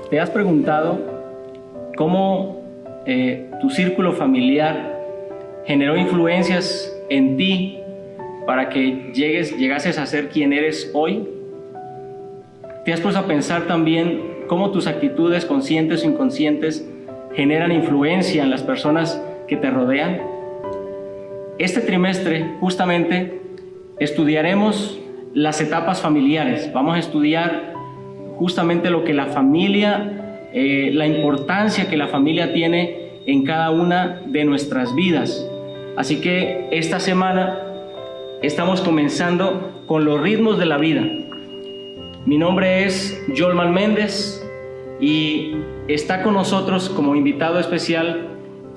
¿Te has preguntado cómo tu círculo familiar generó influencias en ti para que llegases a ser quien eres hoy? ¿Te has puesto a pensar también cómo tus actitudes conscientes o inconscientes generan influencia en las personas que te rodean? Este trimestre justamente estudiaremos las etapas familiares. Vamos a estudiar justamente lo que la familia, la importancia que la familia tiene en cada una de nuestras vidas. Así que esta semana estamos comenzando con los ritmos de la vida. Mi nombre es Yolman Méndez y está con nosotros como invitado especial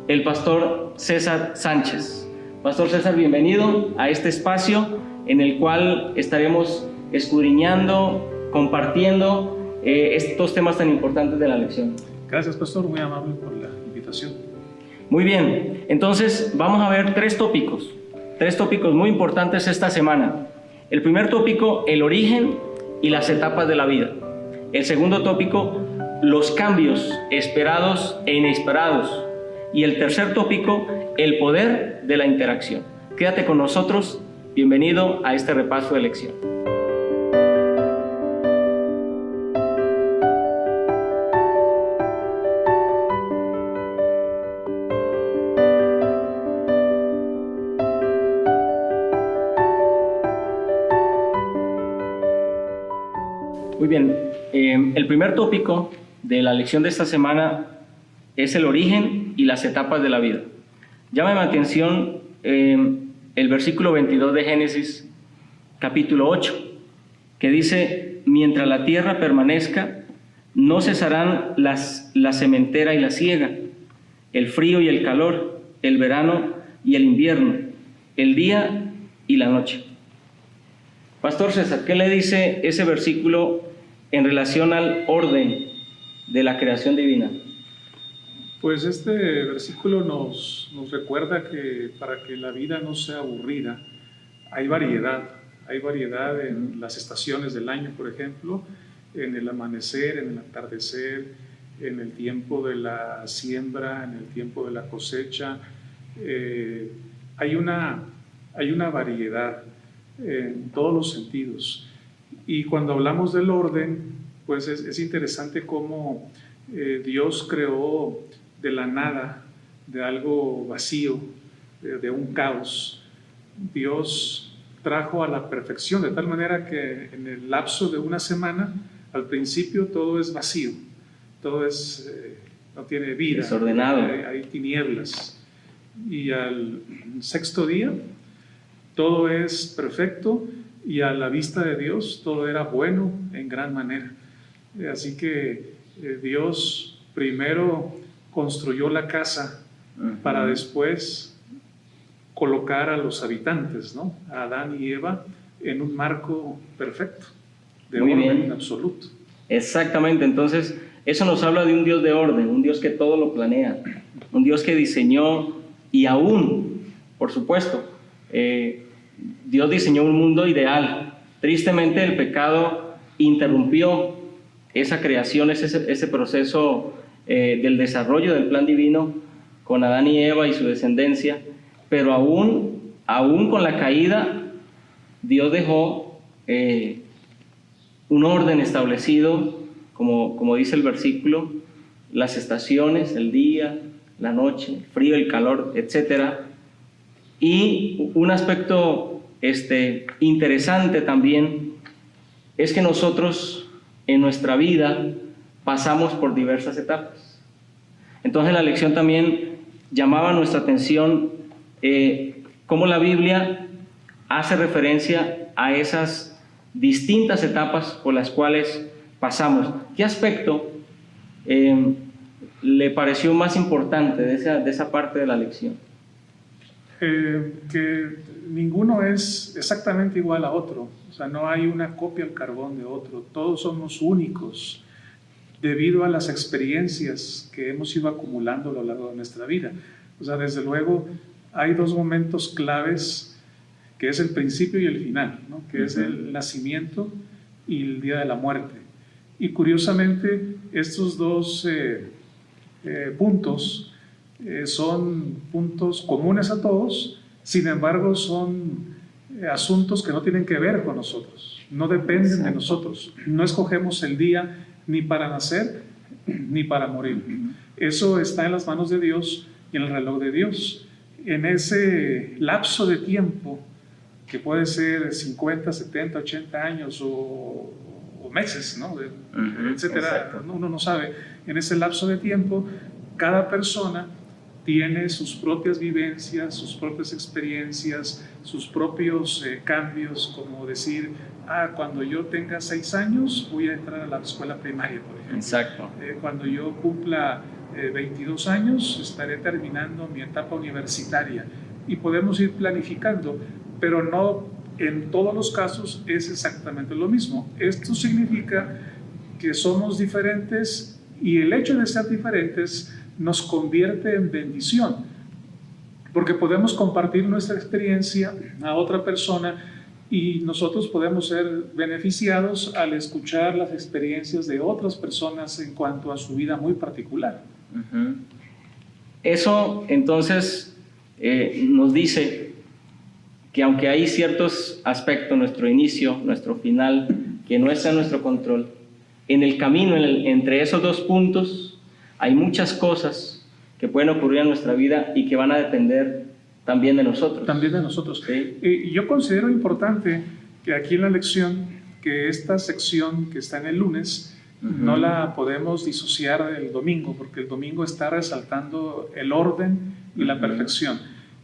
el pastor César Sánchez. Pastor César, bienvenido a este espacio en el cual estaremos escudriñando, compartiendo estos temas tan importantes de la lección. Gracias, pastor, muy amable por la invitación. Muy bien, entonces vamos a ver tres tópicos muy importantes esta semana. El primer tópico, el origen y las etapas de la vida. El segundo tópico, los cambios esperados e inesperados. Y el tercer tópico, el poder de la interacción. Quédate con nosotros. Bienvenido a este repaso de lección. Muy bien, el primer tópico de la lección de esta semana es el origen y las etapas de la vida. Llama mi atención el versículo 22 de Génesis, capítulo 8, que dice: mientras la tierra permanezca, no cesarán la sementera y la siega, el frío y el calor, el verano y el invierno, el día y la noche. Pastor César, ¿qué le dice ese versículo en relación al orden de la creación divina? Pues este versículo nos recuerda que para que la vida no sea aburrida, hay variedad en las estaciones del año, por ejemplo, en el amanecer, en el atardecer, en el tiempo de la siembra, en el tiempo de la cosecha. Hay una variedad en todos los sentidos. Y cuando hablamos del orden, pues es interesante cómo Dios creó de la nada, de algo vacío, de un caos. Dios trajo a la perfección, de tal manera que en el lapso de una semana, al principio todo es vacío, todo no tiene vida, desordenado. Hay tinieblas. Y al sexto día, todo es perfecto, y a la vista de Dios todo era bueno en gran manera. Así que Dios primero construyó la casa para después colocar a los habitantes, ¿no? A Adán y Eva en un marco perfecto, de Muy orden bien. absoluto. Exactamente, entonces eso nos habla de un Dios de orden, un Dios que todo lo planea, un Dios que diseñó y aún, por supuesto, Dios diseñó un mundo ideal. Tristemente el pecado interrumpió esa creación, ese proceso del desarrollo del plan divino con Adán y Eva y su descendencia, pero aún con la caída, Dios dejó un orden establecido, como dice el versículo, las estaciones, el día, la noche, el frío, el calor, etc. Y un aspecto interesante también es que nosotros en nuestra vida pasamos por diversas etapas. Entonces la lección también llamaba nuestra atención cómo la Biblia hace referencia a esas distintas etapas por las cuales pasamos. ¿Qué aspecto le pareció más importante de esa parte de la lección? Que ninguno es exactamente igual a otro, o sea, no hay una copia al carbón de otro, todos somos únicos debido a las experiencias que hemos ido acumulando a lo largo de nuestra vida. O sea, desde luego hay dos momentos claves, que es el principio y el final, ¿no? Que es el nacimiento y el día de la muerte. Y curiosamente, estos dos puntos son puntos comunes a todos, sin embargo son asuntos que no tienen que ver con nosotros, no dependen de nosotros, no escogemos el día ni para nacer ni para morir. Eso está en las manos de Dios y en el reloj de Dios. En ese lapso de tiempo, que puede ser 50, 70, 80 años o meses, ¿no? Etcétera, uno no sabe. En ese lapso de tiempo, cada persona tiene sus propias vivencias, sus propias experiencias, sus propios cambios, como decir, cuando yo tenga 6 años voy a entrar a la escuela primaria, por ejemplo. Exacto. Cuando yo cumpla 22 años estaré terminando mi etapa universitaria, y podemos ir planificando, pero no en todos los casos es exactamente lo mismo. Esto significa que somos diferentes, y el hecho de ser diferentes nos convierte en bendición, porque podemos compartir nuestra experiencia a otra persona y nosotros podemos ser beneficiados al escuchar las experiencias de otras personas en cuanto a su vida muy particular. Eso entonces nos dice que aunque hay ciertos aspectos, nuestro inicio, nuestro final, que no está en nuestro control, en el camino, entre esos dos puntos, hay muchas cosas que pueden ocurrir en nuestra vida y que van a depender también de nosotros. También de nosotros. Sí. Yo considero importante que aquí en la lección, que esta sección que está en el lunes, no la podemos disociar del domingo, porque el domingo está resaltando el orden y la perfección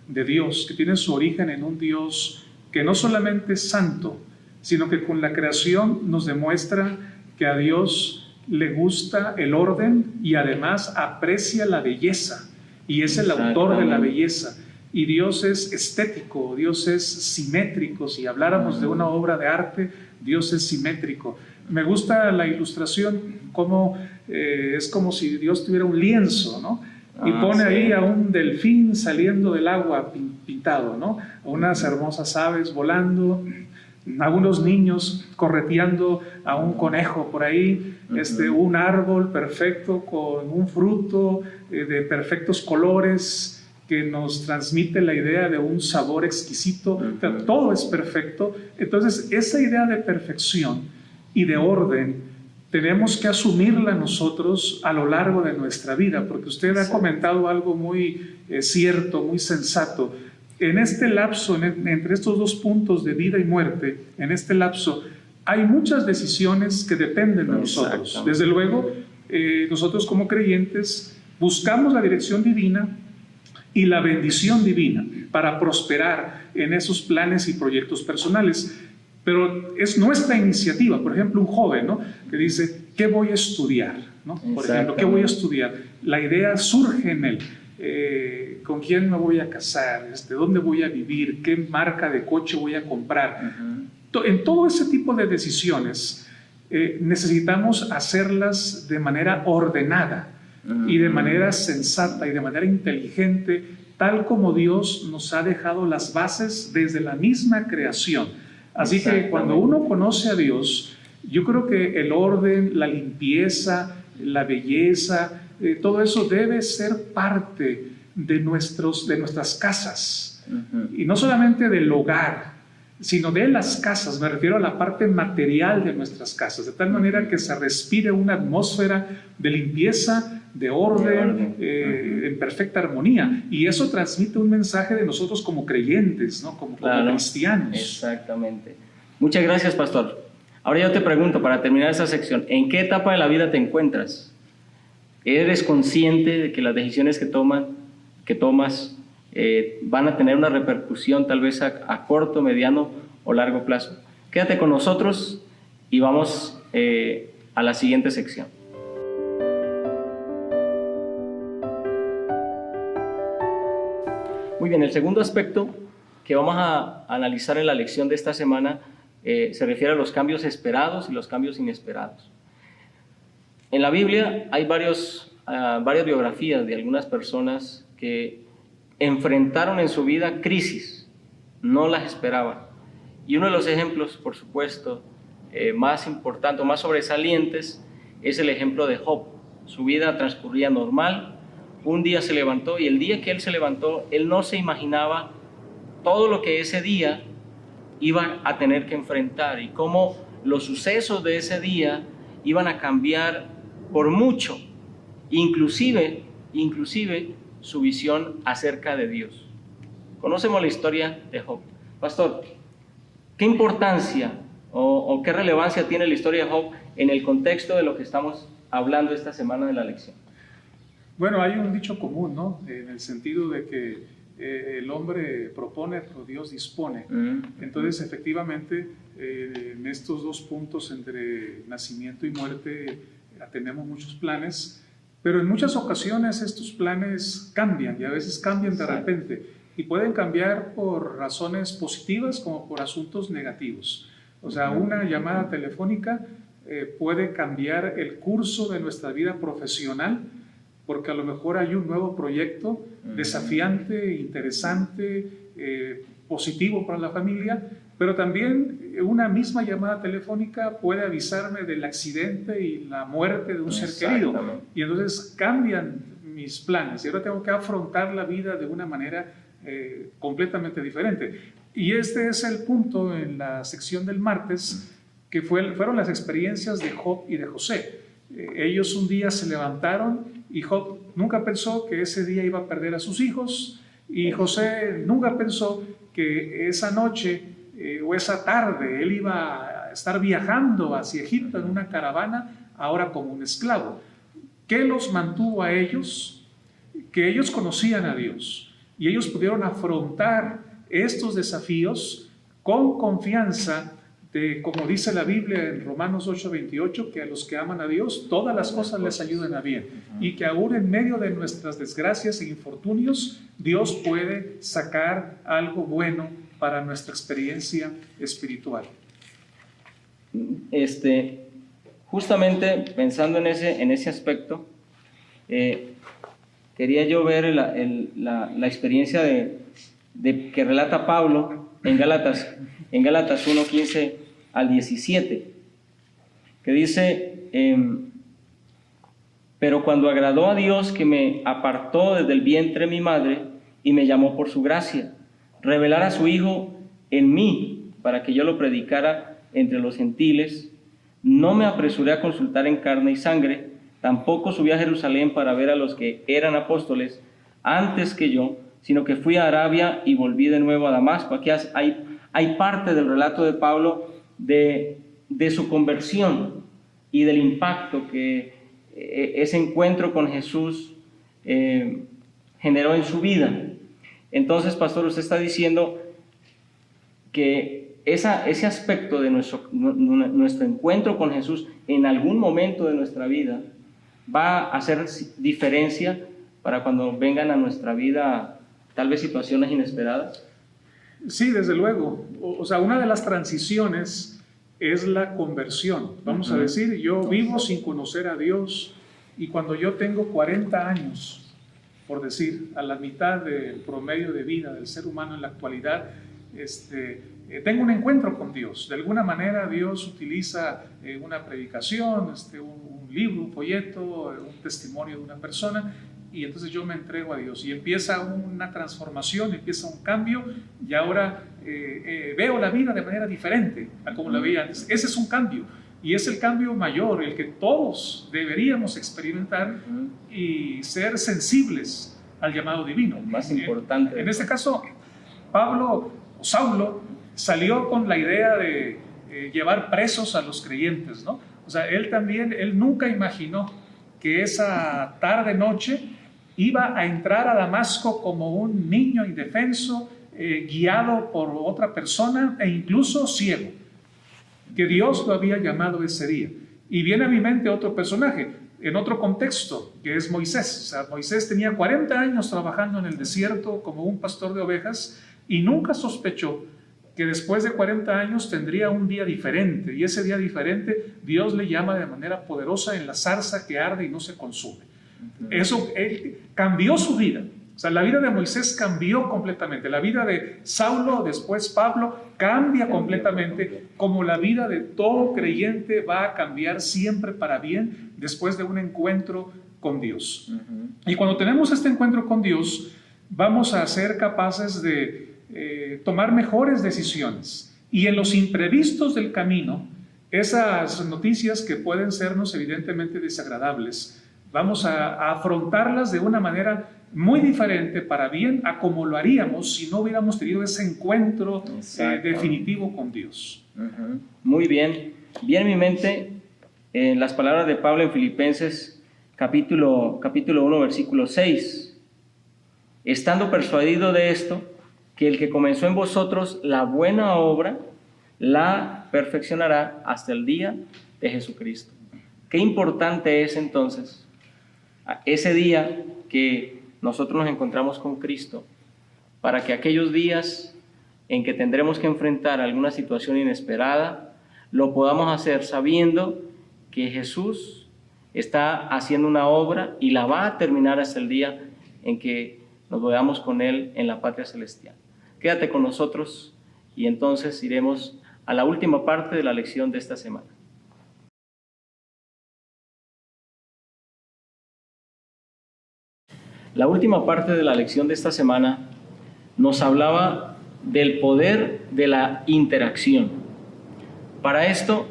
de Dios, que tiene su origen en un Dios que no solamente es santo, sino que con la creación nos demuestra que a Dios le gusta el orden y además aprecia la belleza, y es el autor de la belleza. Y Dios es estético, Dios es simétrico. Si habláramos de una obra de arte, Dios es simétrico. Me gusta la ilustración, como es como si Dios tuviera un lienzo, ¿no? Y pone ahí a un delfín saliendo del agua pintado, ¿no? A unas hermosas aves volando, a unos niños correteando a un conejo por ahí, un árbol perfecto con un fruto de perfectos colores que nos transmite la idea de un sabor exquisito. Todo es perfecto. Entonces, esa idea de perfección y de orden tenemos que asumirla nosotros a lo largo de nuestra vida, porque usted ha comentado algo muy cierto, muy sensato. En este lapso, entre estos dos puntos de vida y muerte, en este lapso hay muchas decisiones que dependen de nosotros. Desde luego, nosotros como creyentes buscamos la dirección divina y la bendición divina para prosperar en esos planes y proyectos personales. Pero es nuestra iniciativa. Por ejemplo, un joven, ¿no?, que dice, ¿qué voy a estudiar? ¿No? Por ejemplo, ¿qué voy a estudiar? La idea surge en él. ¿Con quién me voy a casar? ¿Dónde voy a vivir? ¿Qué marca de coche voy a comprar? En todo ese tipo de decisiones necesitamos hacerlas de manera ordenada y de manera sensata y de manera inteligente, tal como Dios nos ha dejado las bases desde la misma creación. Así que cuando uno conoce a Dios, yo creo que el orden, la limpieza, la belleza, todo eso debe ser parte de nuestras casas. Y no solamente del hogar, sino de las casas. Me refiero a la parte material de nuestras casas, de tal manera que se respire una atmósfera de limpieza, de orden, en perfecta armonía. Y eso transmite un mensaje de nosotros como creyentes, ¿no? como cristianos. Exactamente. Muchas gracias, pastor. Ahora yo te pregunto, para terminar esta sección, ¿en qué etapa de la vida te encuentras? ¿Eres consciente de que las decisiones que tomas van a tener una repercusión tal vez a corto, mediano o largo plazo? Quédate con nosotros y vamos a la siguiente sección. Muy bien, el segundo aspecto que vamos a analizar en la lección de esta semana se refiere a los cambios esperados y los cambios inesperados. En la Biblia hay varias biografías de algunas personas que enfrentaron en su vida crisis, no las esperaban. Y uno de los ejemplos, por supuesto, más importantes, más sobresalientes, es el ejemplo de Job. Su vida transcurría normal, un día se levantó y el día que él se levantó, él no se imaginaba todo lo que ese día iba a tener que enfrentar y cómo los sucesos de ese día iban a cambiar por mucho, inclusive su visión acerca de Dios. Conocemos la historia de Job. Pastor, ¿qué importancia o qué relevancia tiene la historia de Job en el contexto de lo que estamos hablando esta semana de la lección? Bueno, hay un dicho común, ¿no? En el sentido de que el hombre propone, pero Dios dispone. Entonces, efectivamente, en estos dos puntos entre nacimiento y muerte tenemos muchos planes, pero en muchas ocasiones estos planes cambian y a veces cambian de repente y pueden cambiar por razones positivas como por asuntos negativos. O sea, una llamada telefónica puede cambiar el curso de nuestra vida profesional porque a lo mejor hay un nuevo proyecto desafiante, interesante, positivo para la familia, pero también una misma llamada telefónica puede avisarme del accidente y la muerte de un ser querido. Y entonces cambian mis planes y ahora tengo que afrontar la vida de una manera completamente diferente. Y este es el punto en la sección del martes, que fueron las experiencias de Job y de José. Ellos un día se levantaron y Job nunca pensó que ese día iba a perder a sus hijos y José nunca pensó que esa noche o esa tarde él iba a estar viajando hacia Egipto en una caravana, ahora como un esclavo. ¿Qué los mantuvo a ellos? Que ellos conocían a Dios y ellos pudieron afrontar estos desafíos con confianza de, como dice la Biblia en Romanos 8:28, que a los que aman a Dios todas las cosas les ayudan a bien y que aún en medio de nuestras desgracias e infortunios Dios puede sacar algo bueno para nuestra experiencia espiritual. Justamente pensando en ese aspecto, quería yo ver la experiencia que relata Pablo en Gálatas 1:15 al 17, que dice: pero cuando agradó a Dios, que me apartó desde el vientre de mi madre y me llamó por su gracia, revelar a su Hijo en mí para que yo lo predicara entre los gentiles, no me apresuré a consultar en carne y sangre, tampoco subí a Jerusalén para ver a los que eran apóstoles antes que yo, sino que fui a Arabia y volví de nuevo a Damasco. Aquí hay parte del relato de Pablo de su conversión y del impacto que ese encuentro con Jesús generó en su vida. Entonces, pastor, usted está diciendo que ese aspecto de nuestro encuentro con Jesús en algún momento de nuestra vida va a hacer diferencia para cuando vengan a nuestra vida tal vez situaciones inesperadas. Sí, desde luego. O sea, una de las transiciones es la conversión. Vamos a decir, yo vivo sin conocer a Dios y cuando yo tengo 40 años, por decir, a la mitad del promedio de vida del ser humano en la actualidad, tengo un encuentro con Dios. De alguna manera Dios utiliza una predicación, un libro, un folleto, un testimonio de una persona, y entonces yo me entrego a Dios y empieza una transformación, empieza un cambio y ahora veo la vida de manera diferente a como la veía antes. Ese es un cambio y es el cambio mayor, el que todos deberíamos experimentar y ser sensibles al llamado divino. El más importante. En este caso, Saulo salió con la idea de llevar presos a los creyentes, ¿no? O sea, él nunca imaginó que esa tarde-noche iba a entrar a Damasco como un niño indefenso, guiado por otra persona e incluso ciego, que Dios lo había llamado ese día. Y viene a mi mente otro personaje, en otro contexto, que es Moisés. O sea, Moisés tenía 40 años trabajando en el desierto como un pastor de ovejas y nunca sospechó que después de 40 años tendría un día diferente, y ese día diferente Dios le llama de manera poderosa en la zarza que arde y no se consume. Eso cambió su vida O sea, la vida de Moisés cambió completamente. La vida de Saulo, después Pablo, cambia completamente, como la vida de todo creyente va a cambiar siempre para bien después de un encuentro con Dios. Y cuando tenemos este encuentro con Dios, vamos a ser capaces de tomar mejores decisiones. Y en los imprevistos del camino, esas noticias que pueden sernos evidentemente desagradables, vamos a afrontarlas de una manera muy diferente para bien a como lo haríamos si no hubiéramos tenido ese encuentro definitivo con Dios. Muy bien. Bien en mi mente las palabras de Pablo en Filipenses capítulo 1, versículo 6. Estando persuadido de esto, que el que comenzó en vosotros la buena obra, la perfeccionará hasta el día de Jesucristo. Qué importante es entonces ese día que nosotros nos encontramos con Cristo, para que aquellos días en que tendremos que enfrentar alguna situación inesperada, lo podamos hacer sabiendo que Jesús está haciendo una obra y la va a terminar hasta el día en que nos veamos con Él en la patria celestial. Quédate con nosotros y entonces iremos a la última parte de la lección de esta semana. La última parte de la lección de esta semana nos hablaba del poder de la interacción. Para esto,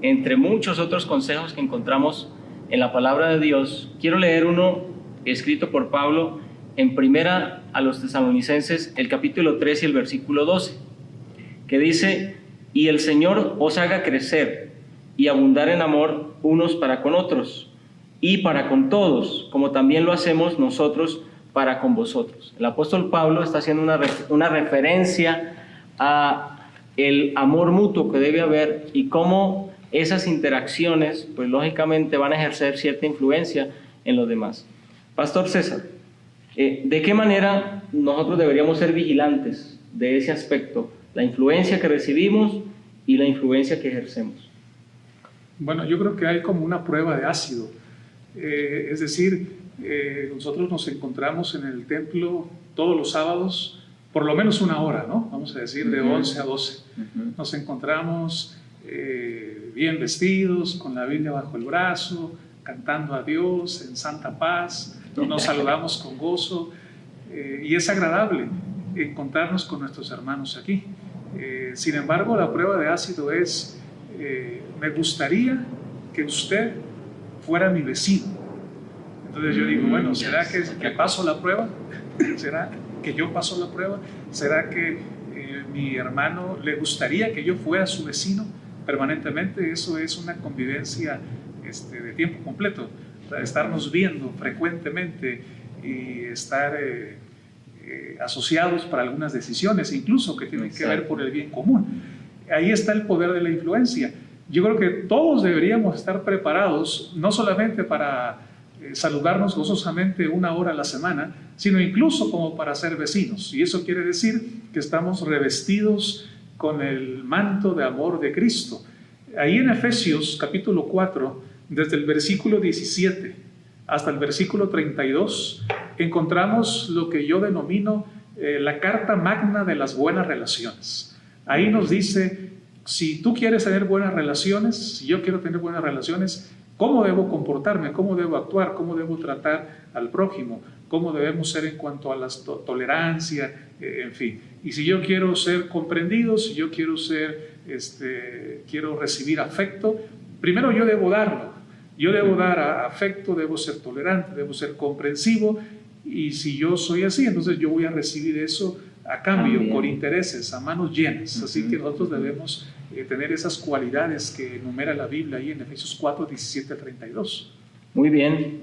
entre muchos otros consejos que encontramos en la palabra de Dios, quiero leer uno escrito por Pablo en primera a los Tesalonicenses, el capítulo 3 y el versículo 12, que dice: y el Señor os haga crecer y abundar en amor unos para con otros, y para con todos, como también lo hacemos nosotros para con vosotros. El apóstol Pablo está haciendo una referencia a el amor mutuo que debe haber y cómo esas interacciones, pues lógicamente van a ejercer cierta influencia en los demás. Pastor César, ¿de qué manera nosotros deberíamos ser vigilantes de ese aspecto? La influencia que recibimos y la influencia que ejercemos. Bueno, yo creo que hay como una prueba de ácido. Es decir, nosotros nos encontramos en el templo todos los sábados, por lo menos una hora, ¿no? Vamos a decir de 11 a 12. Nos encontramos bien vestidos, con la Biblia bajo el brazo, cantando a Dios en santa paz, nos saludamos con gozo y es agradable encontrarnos con nuestros hermanos aquí. Sin embargo, la prueba de ácido es, me gustaría que usted fuera mi vecino. Entonces yo digo, bueno, ¿será que paso la prueba? ¿Será que yo paso la prueba? ¿Será que mi hermano le gustaría que yo fuera su vecino permanentemente? Eso es una convivencia de tiempo completo, estarnos viendo frecuentemente y estar asociados para algunas decisiones, incluso que tienen que ver por el bien común. Ahí está el poder de la influencia. Yo creo que todos deberíamos estar preparados, no solamente para saludarnos gozosamente una hora a la semana, sino incluso como para ser vecinos. Y eso quiere decir que estamos revestidos con el manto de amor de Cristo. Ahí en Efesios capítulo 4, desde el versículo 17 hasta el versículo 32, encontramos lo que yo denomino la carta magna de las buenas relaciones. Ahí nos dice: si tú quieres tener buenas relaciones, si yo quiero tener buenas relaciones, ¿cómo debo comportarme? ¿Cómo debo actuar? ¿Cómo debo tratar al prójimo? ¿Cómo debemos ser en cuanto a la tolerancia? En fin. Y si yo quiero ser comprendido, si yo quiero quiero recibir afecto, primero yo debo darlo. Yo debo dar afecto, debo ser tolerante, debo ser comprensivo. Y si yo soy así, entonces yo voy a recibir eso a cambio, por intereses, a manos llenas. Así que nosotros debemos tener esas cualidades que enumera la Biblia ahí en Efesios 4, 17 a 32. Muy bien.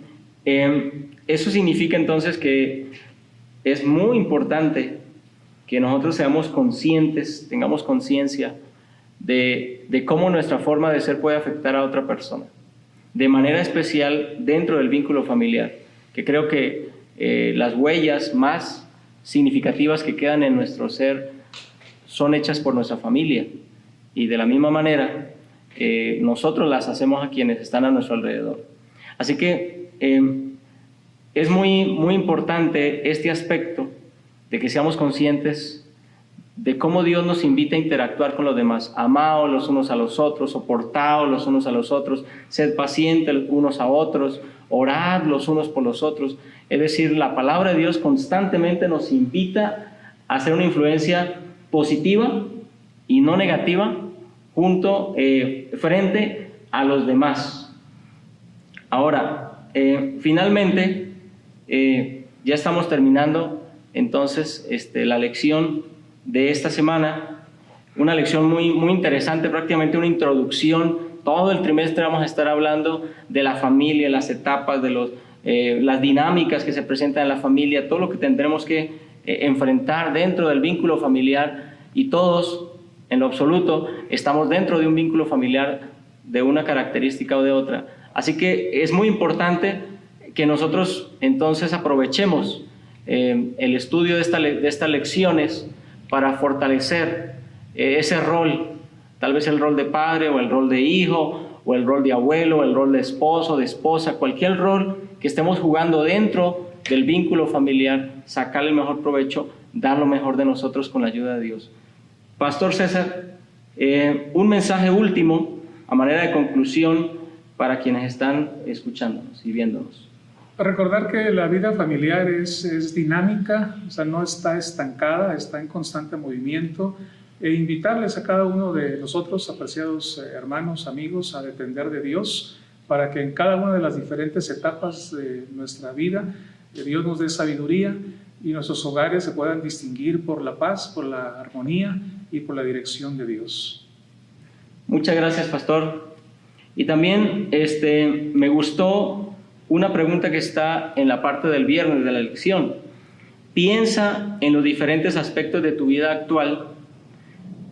Eso significa entonces que es muy importante que nosotros seamos conscientes, tengamos conciencia de cómo nuestra forma de ser puede afectar a otra persona. De manera especial dentro del vínculo familiar, que creo que las huellas más significativas que quedan en nuestro ser son hechas por nuestra familia, y de la misma manera nosotros las hacemos a quienes están a nuestro alrededor. Así que es muy importante este aspecto de que seamos conscientes de cómo Dios nos invita a interactuar con los demás. Amaos los unos a los otros, soportaos los unos a los otros, sed pacientes unos a otros, orad los unos por los otros. Es decir, la palabra de Dios constantemente nos invita a hacer una influencia positiva y no negativa frente a los demás. Ahora, finalmente, ya estamos terminando entonces la lección de esta semana, una lección muy interesante, prácticamente una introducción. Todo el trimestre vamos a estar hablando de la familia, las etapas, de las dinámicas que se presentan en la familia, todo lo que tendremos que enfrentar dentro del vínculo familiar, y todos, en lo absoluto, estamos dentro de un vínculo familiar de una característica o de otra. Así que es muy importante que nosotros entonces aprovechemos el estudio de estas lecciones para fortalecer ese rol, tal vez el rol de padre o el rol de hijo o el rol de abuelo o el rol de esposo, de esposa, cualquier rol que estemos jugando dentro del vínculo familiar, sacarle el mejor provecho, dar lo mejor de nosotros con la ayuda de Dios. Pastor César, un mensaje último a manera de conclusión para quienes están escuchándonos y viéndonos. Recordar que la vida familiar es dinámica, o sea, no está estancada, está en constante movimiento, e invitarles a cada uno de nosotros, apreciados hermanos, amigos, a depender de Dios, para que en cada una de las diferentes etapas de nuestra vida, Dios nos dé sabiduría y nuestros hogares se puedan distinguir por la paz, por la armonía y por la dirección de Dios. Muchas gracias, pastor. Y también me gustó una pregunta que está en la parte del viernes de la lección. Piensa en los diferentes aspectos de tu vida actual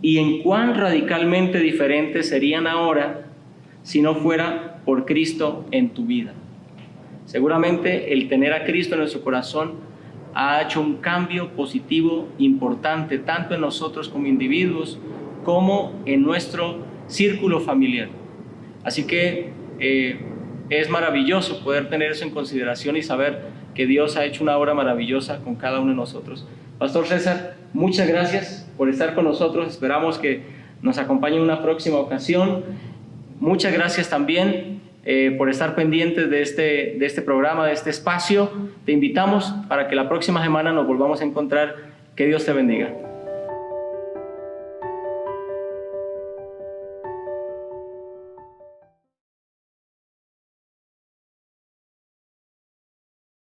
y en cuán radicalmente diferentes serían ahora si no fuera por Cristo en tu vida. Seguramente el tener a Cristo en nuestro corazón ha hecho un cambio positivo importante, tanto en nosotros como individuos, como en nuestro círculo familiar. Así que es maravilloso poder tener eso en consideración y saber que Dios ha hecho una obra maravillosa con cada uno de nosotros. Pastor César, muchas gracias por estar con nosotros. Esperamos que nos acompañe en una próxima ocasión. Muchas gracias también por estar pendientes de este programa, de este espacio. Te invitamos para que la próxima semana nos volvamos a encontrar. Que Dios te bendiga.